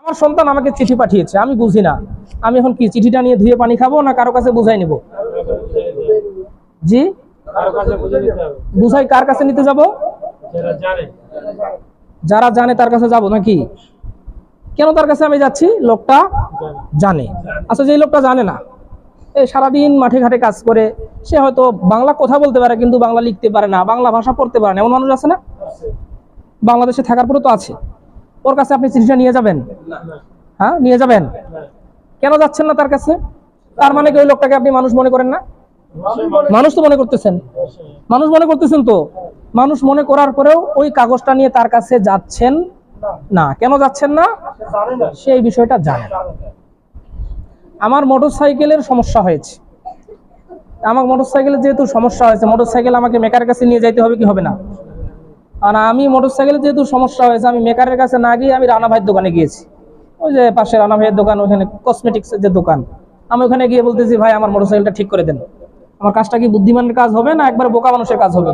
আমার সন্তান আমাকে চিঠি পাঠিয়েছে, আমি বুঝি না, আমি এখন কি চিঠিটা নিয়ে ধুয়ে পানি খাবো না কারো কাছে বুঝাই নেব? জি, বুঝাই কার কাছে নিতে যাব? যারা জানে তার কাছে যাব নাকি? কেন তার কাছে আমি যাচ্ছি? লোকটা জানে। আচ্ছা, যে লোকটা জানে না, এই সারাদিন মাঠে ঘাটে কাজ করে, সে হয়তো বাংলা কথা বলতে পারে কিন্তু বাংলা লিখতে পারে না, বাংলা ভাষা পড়তে পারে না, এমন মানুষ আছে না? বাংলাদেশে থাকার পরে তো আছে। ওর কাছে আপনি চিঠিটা নিয়ে যাবেন? হ্যাঁ, নিয়ে যাবেন। কেন যাচ্ছেন না তার কাছে? তার মানে কি ওই লোকটাকে আপনি মানুষ মনে করেন না? মানুষ তো মনে করতেছেন, মানুষ মনে করতেছেন। তো মানুষ মনে করার পরেও ওই কাগজটা নিয়ে তার কাছে যাচ্ছেন না। কেন যাচ্ছেন না? সেই বিষয়টা জানেন। আমার মোটরসাইকেলের সমস্যা হয়েছে, আমার মোটরসাইকেলের যেহেতু সমস্যা হয়েছে, মোটরসাইকেল আমাকে মেকারের কাছে নিয়ে যাইতে হবে কি হবে না? আর আমি মোটরসাইকেলের যেহেতু সমস্যা হয়েছে, আমি মেকারের কাছে না গিয়ে আমি রানা ভাইয়ের দোকানে গিয়েছি। ওই যে পাশে রানা ভাইয়ের দোকান, ওখানে কসমেটিক্সের যে দোকান, আমি ওখানে গিয়ে বলতেছি, ভাই আমার মোটরসাইকেলটা ঠিক করে দেন। আমার কাজটা কি বুদ্ধিমানের কাজ হবে না একবার বোকা মানুষের কাজ হবে?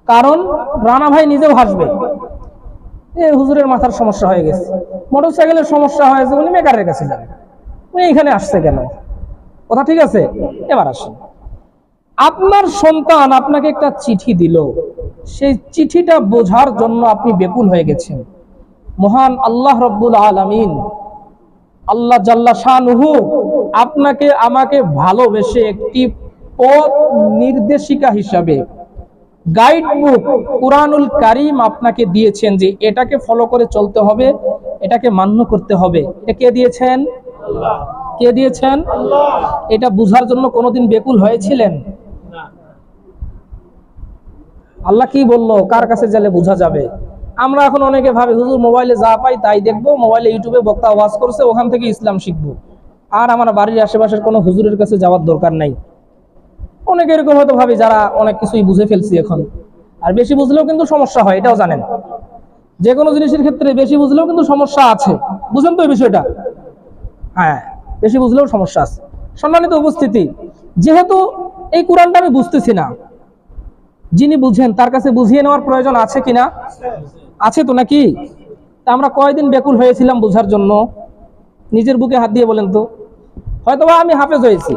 কারণ রানা ভাই নিজেও হাসবে, এই হুজুরের মাথার সমস্যা হয়ে গেছে, মোটরসাইকেলের সমস্যা হয়েছে, উনি মেকারের কাছে যাবেন, উনি এখানে আসছে কেন? কথা ঠিক আছে? এবার আসেন, আপনার সন্তান আপনাকে একটা চিঠি দিল, সেই চিঠিটা বোঝার জন্য আপনি ব্যাকুল হয়ে গেছেন। মহান আল্লাহ রব্বুল আলামিন, আল্লাহ জাল্লা শানুহু আপনাকে আমাকে ভালোবেসে একটি পথ নির্দেশিকা হিসাবে গাইড বুক কুরআনুল কারীম আপনাকে দিয়েছেন, যে এটাকে ফলো করে চলতে হবে, এটাকে মান্য করতে হবে। এটা কে দিয়েছেন? আল্লাহ। কে দিয়েছেন? আল্লাহ। এটা বুঝার জন্য কোনোদিন ব্যাকুল হয়েছিলেন? না। আল্লাহ কি বললো, কার কাছে গেলে বোঝা যাবে? আমরা এখন অনেকে ভাবে হুজুর মোবাইলে যা পাই তাই দেখবো, মোবাইলে ইউটিউবে বক্তা ওয়াজ করছে ওখান থেকে ইসলাম শিখবো, আর আমার বাড়ির আশেপাশের কোনো হুজুরের কাছে যাওয়ার দরকার নাই। অনেকে এরকম হয়তো ভাবি যারা অনেক কিছুই বুঝে ফেলছি এখন। আর বেশি বুঝলেও কিন্তু সমস্যা হয়, এটাও জানেন। যে কোনো জিনিসের ক্ষেত্রে বেশি বুঝলেও কিন্তু সমস্যা আছে, বুঝেন তো এই বিষয়টা? হ্যাঁ, বেশি বুঝলেও সমস্যা আছে। সম্মানিত উপস্থিতি, যেহেতু এই কোরআনটা আমি বুঝতেছি না, যিনি বুঝেন তার কাছে বুঝিয়ে নেওয়ার প্রয়োজন আছে কিনা? আছে তো নাকি? তা আমরা কয়দিন ব্যাকুল হয়েছিলাম বোঝার জন্য? নিজের বুকে হাত দিয়ে বলেন তো। হয়তোবা আমি হাফেজ হয়েছি,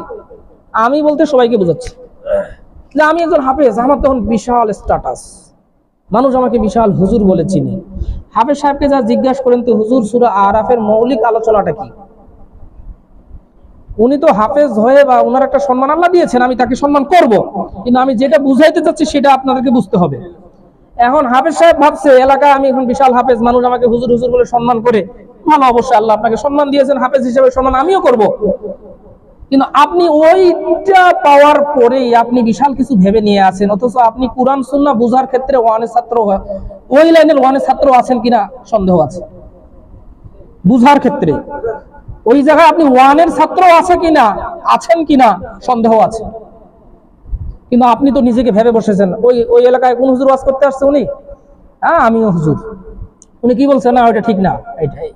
আমি বলতে সবাইকে বোঝাচ্ছি যে আমি একজন হাফেজ, আমার তখন বিশাল স্ট্যাটাস, মানুষ আমাকে বিশাল হুজুর বলে চিনে। হাফেজ সাহেবকে যা জিজ্ঞাসা করেন তো হুজুর সূরা আরাফের মৌলিক আলোচনাটা কি, উনি তো হাফেজ হয়ে বা ওনার একটা সম্মান আল্লাহ দিয়েছেন, আমি তাকে সম্মান করব, কিন্তু আমি যেটা বুঝাইতে চাচ্ছি সেটা আপনাদেরকে বুঝতে হবে। এখন হাফেজ সাহেব ভাবছে এলাকায় আমি এখন বিশাল হাফেজ, মানুষ আমাকে হুজুর হুজুর বলে সম্মান করে, ভালো, অবশ্যই আল্লাহ আপনাকে সম্মান দিয়েছেন, হাফেজ হিসেবে সম্মান আমিও করব। কিন্তু আপনি ওইটা পাওয়ার পরেই আপনি বিশাল কিছু ভেবে নিয়ে আছেন, অথচ আপনি কোরআন সুন্নাহ বুঝার ক্ষেত্রে ওয়ানের ছাত্র, ওই লাইনের ওয়ানের ছাত্র আছেন কিনা সন্দেহ আছে। বুঝার ক্ষেত্রে ওই জায়গায় আপনি ওয়ানের ছাত্র আছে কিনা, আছেন কিনা সন্দেহ আছে। কিন্তু আপনি তো নিজেকে ভেবে বসেছেন ওই এলাকায় কোন হুজুর ওয়াজ করতে আসছে, উনি আমিও হুজুর, উনি কি বলছেন না ওইটা ঠিক না, এটাই।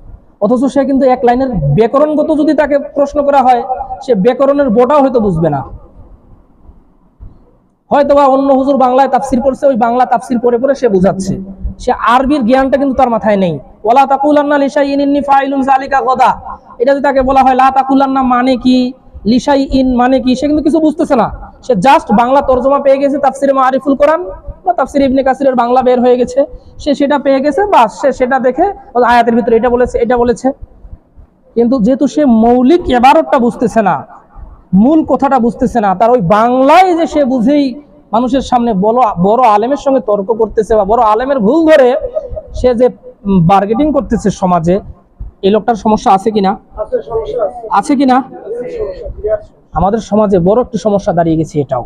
অথচ সে কিন্তু এক লাইনের ব্যাকরণগত যদি তাকে প্রশ্ন করা হয়, সে ব্যাকরণের বোটাও হয়তো বুঝবে না। হয়তোবা অন্য হুজুর বাংলায় তাফসির পড়ছে, ওই বাংলা তাফসির পড়ে পড়ে সে বুঝাচ্ছে, সে আরবির জ্ঞানটা কিন্তু তার মাথায় নেই। ওয়ালা তাকুলান্না লিশাইইন ইন্নী ফাইলুন যালিকা গাদা, এটা যদি তাকে বলা হয় লা তাকুলান্না মানে কি, লিশাইইন মানে কি, সে কিন্তু কিছু বুঝতেছে না। সে জাস্ট বাংলা তরজমা পেয়ে গেছে, তাফসিরে মারিফুল কোরআন বা তাফসির ইবনে কাসিরের বাংলা বের হয়ে গেছে, সে সেটা পেয়ে গেছে, বাস সে সেটা দেখে আয়াতের ভিতরে এটা বলেছে এটা বলেছে। কিন্তু যেহেতু সে মৌলিক ইবারতটা বুঝতেছে না, মূল কথাটা বুঝতেছে না, তার ওই বাংলায় যে সে বুঝেই মানুষের সামনে বড় আলেমের সঙ্গে তর্ক করতেছে বা বড় আলেমের ভুল ধরে সে যে বার্গেটিং করতেছে সমাজে, এই লোকটার সমস্যা আছে কিনা? আছে কিনা? আমাদের সমাজে বড় একটি সমস্যা দাঁড়িয়ে গেছে এটাও।